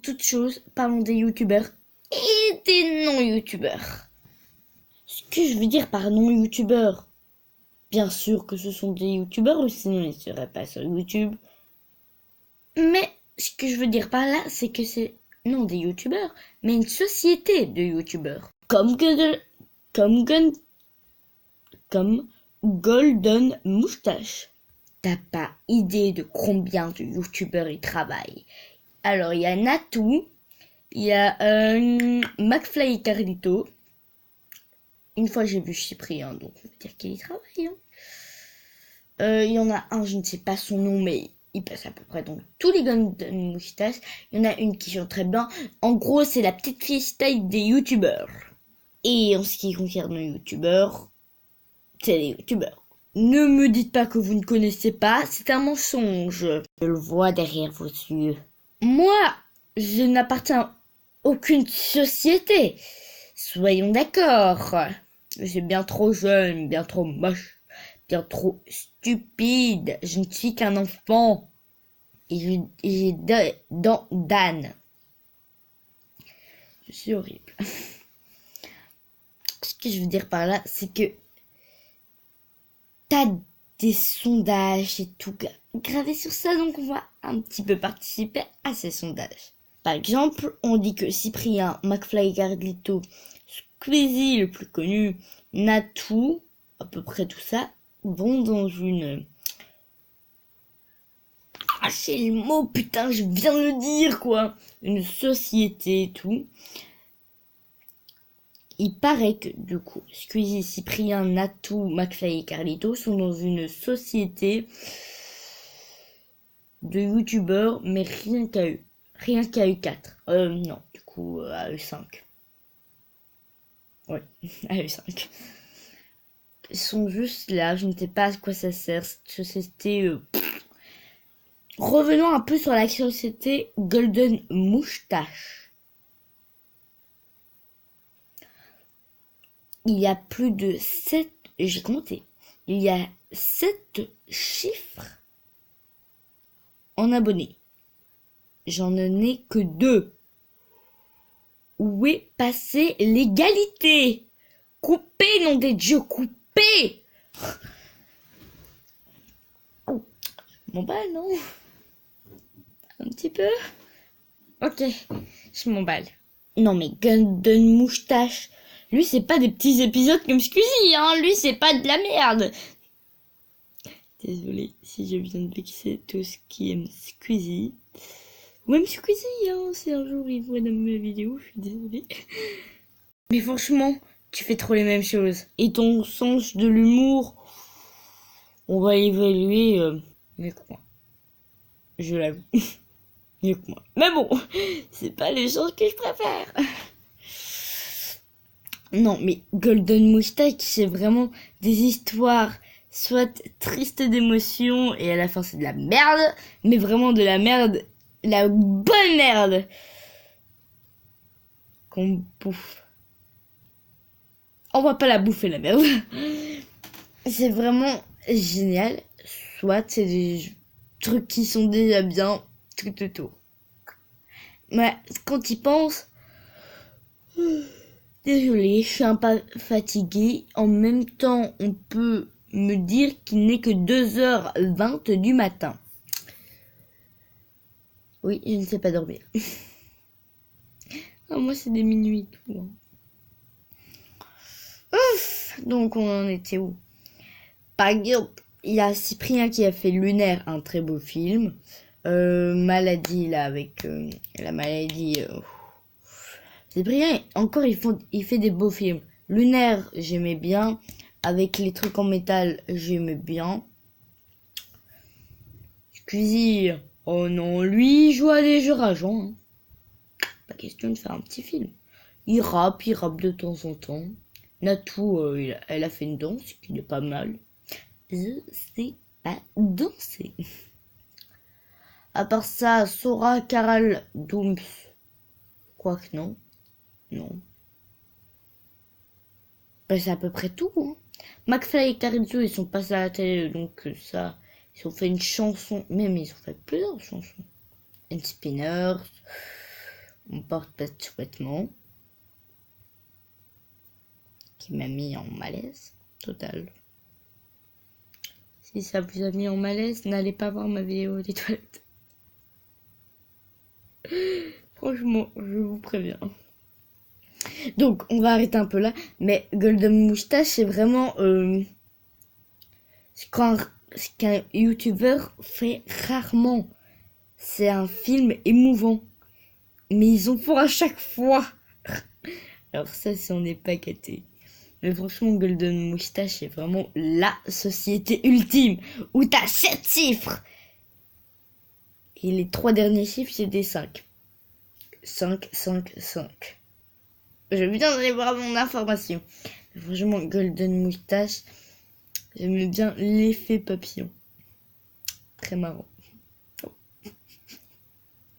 Toute chose, parlons des youtubeurs et des non-youtubeurs. Ce que je veux dire par non-youtubeurs, bien sûr que ce sont des youtubeurs ou sinon ils ne seraient pas sur YouTube. Mais ce que je veux dire par là, c'est que c'est non des youtubeurs, mais une société de youtubeurs. Comme Golden Moustache. T'as pas idée de combien de youtubeurs ils travaillent. Alors il y a Natou, il y a McFly et Carlito. Une fois j'ai vu Cyprien, donc on peut dire qu'il y travaille. Il y en a un, je ne sais pas son nom, mais il passe à peu près dans tous les Golden Moustache. Il y en a une qui chante très bien. En gros, c'est la petite fille style des youtubeurs. Et en ce qui concerne les youtubeurs, c'est les youtubeurs. Ne me dites pas que vous ne connaissez pas, c'est un mensonge. Je le vois derrière vos yeux. Moi, je n'appartiens à aucune société. Soyons d'accord. Je suis bien trop jeune, bien trop moche, bien trop stupide. Je ne suis qu'un enfant. Et j'ai des dents d'âne. Je suis horrible. Ce que je veux dire par là, c'est que t'as des sondages et tout gravés sur ça, donc on va un petit peu participer à ces sondages. Par exemple, on dit que Cyprien, McFly et Carlito, Squeezie le plus connu, Natou, à peu près tout ça, vont dans une... Ah, c'est le mot, putain, je viens de le dire, quoi. Une société et tout. Il paraît que, du coup, Squeezie, Cyprien, Natou, McFly et Carlito sont dans une société de youtubeurs, mais rien qu'à eux. Rien qu'à eux 4. Non, du coup, à eux 5. Ouais, à eux 5. Ils sont juste là, je ne sais pas à quoi ça sert, cette société... Revenons un peu sur la société Golden Moustache. Il y a plus de 7... J'ai compté. Il y a 7 chiffres en abonnés. J'en ai que 2. Où est passée l'égalité? Coupez, nom des dieux, coupez! Oh, je m'emballe, non? Un petit peu? Ok, je m'emballe. Non mais Golden Moustache, lui c'est pas des petits épisodes comme Squeezie, hein, lui c'est pas de la merde. Désolée si je viens de vexer tous qui aiment Squeezie. Ou même Squeezie, hein, si un jour il voit dans mes vidéos, je suis désolée. Mais franchement, tu fais trop les mêmes choses. Et ton sens de l'humour, on va évaluer mieux que moi. Je l'avoue. Mieux que moi. Mais bon, c'est pas les choses que je préfère. Non, mais Golden Moustache, c'est vraiment des histoires soit tristes d'émotion et à la fin c'est de la merde, mais vraiment de la merde, la bonne merde qu'on bouffe. On va pas la bouffer la merde. C'est vraiment génial. Soit c'est des trucs qui sont déjà bien tout autour. Mais quand il pense, désolée, je suis un peu fatiguée. En même temps, on peut me dire qu'il n'est que 2h20 du matin. Oui, je ne sais pas dormir. Ah, moi, c'est des minuit tout. Hein. Ouf, donc, on en était où? Par exemple, il y a Cyprien qui a fait Lunaire, un très beau film. Maladie, là, avec la maladie... Cyprien, encore, il fait des beaux films. Lunaire, j'aimais bien. Avec les trucs en métal, j'aimais bien. Squeezie, oh non, lui, il joue à des jeux rageants. Hein. Pas question de faire un petit film. Il rappe de temps en temps. Natou, elle a fait une danse qui est pas mal. Je sais pas danser. À part ça, Sora, Caral, Dooms. Quoique non. Non. Ben, c'est à peu près tout. Hein. McFly et Carlito, ils sont passés à la télé, donc ça, ils ont fait une chanson. Même ils ont fait plusieurs chansons. And Spinners. On porte pas de sous-vêtements. Qui m'a mis en malaise total. Si ça vous a mis en malaise, n'allez pas voir ma vidéo des toilettes. Franchement, je vous préviens. Donc, on va arrêter un peu là. Mais Golden Moustache, c'est vraiment ce qu'un youtubeur fait rarement. C'est un film émouvant. Mais ils en font à chaque fois. Alors ça, si on n'est pas gâté. Mais franchement, Golden Moustache, c'est vraiment la société ultime. Où t'as 7 chiffres. Et les 3 derniers chiffres, c'est des 5. 5, 5, 5. Je viens d'aller voir mon information. Mais franchement, Golden Moustache, j'aime bien l'effet papillon. Très marrant. Oh.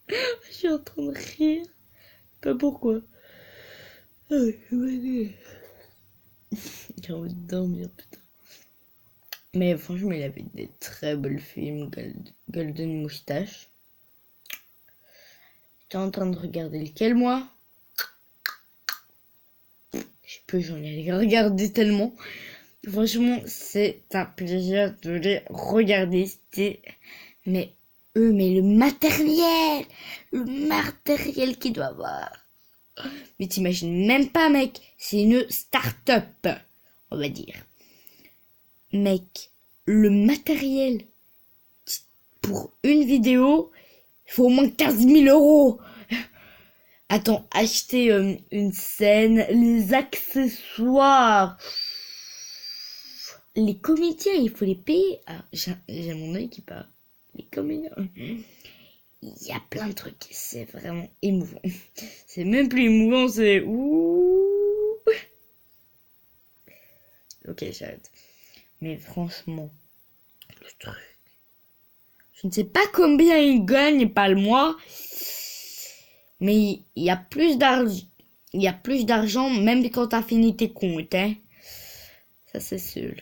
Je suis en train de rire. Pas pourquoi. J'ai envie de dormir, putain. Mais franchement, il avait des très beaux films, Golden Moustache. J'étais en train de regarder lequel, moi? Je sais plus, j'en ai regardé tellement. Franchement, c'est un plaisir de les regarder. Mais le matériel qu'il doit avoir. Mais t'imagines même pas, mec, c'est une start-up, on va dire. Mec, le matériel pour une vidéo, il faut au moins 15 000 €. Attends, acheter une scène, les accessoires, les comédiens, il faut les payer. Ah, j'ai mon œil qui part. Les comédiens. Il y a plein de trucs, c'est vraiment émouvant. C'est même plus émouvant, c'est ouh. Ok, j'arrête. Mais franchement, le truc. Je ne sais pas combien il gagne par le mois, mais il y a plus d'argent. Il y a plus d'argent même quand t'as fini tes comptes, hein. Ça c'est sûr.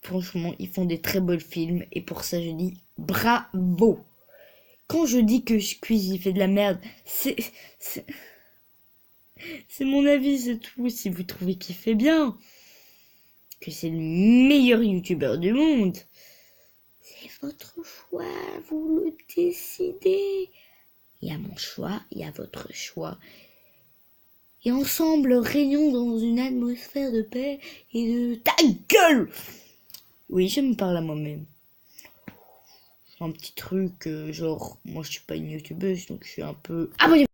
Franchement, ils font des très beaux films et pour ça je dis bravo. Quand je dis que Squeeze il fait de la merde, c'est mon avis, c'est tout. Si vous trouvez qu'il fait bien, que c'est le meilleur youtubeur du monde, c'est votre choix, vous le décidez. Il y a mon choix, il y a votre choix. Et ensemble, régnons dans une atmosphère de paix et de ta gueule. Oui, je me parle à moi-même. Un petit truc, genre, moi je suis pas une youtubeuse, donc je suis un peu... Abonnez-vous.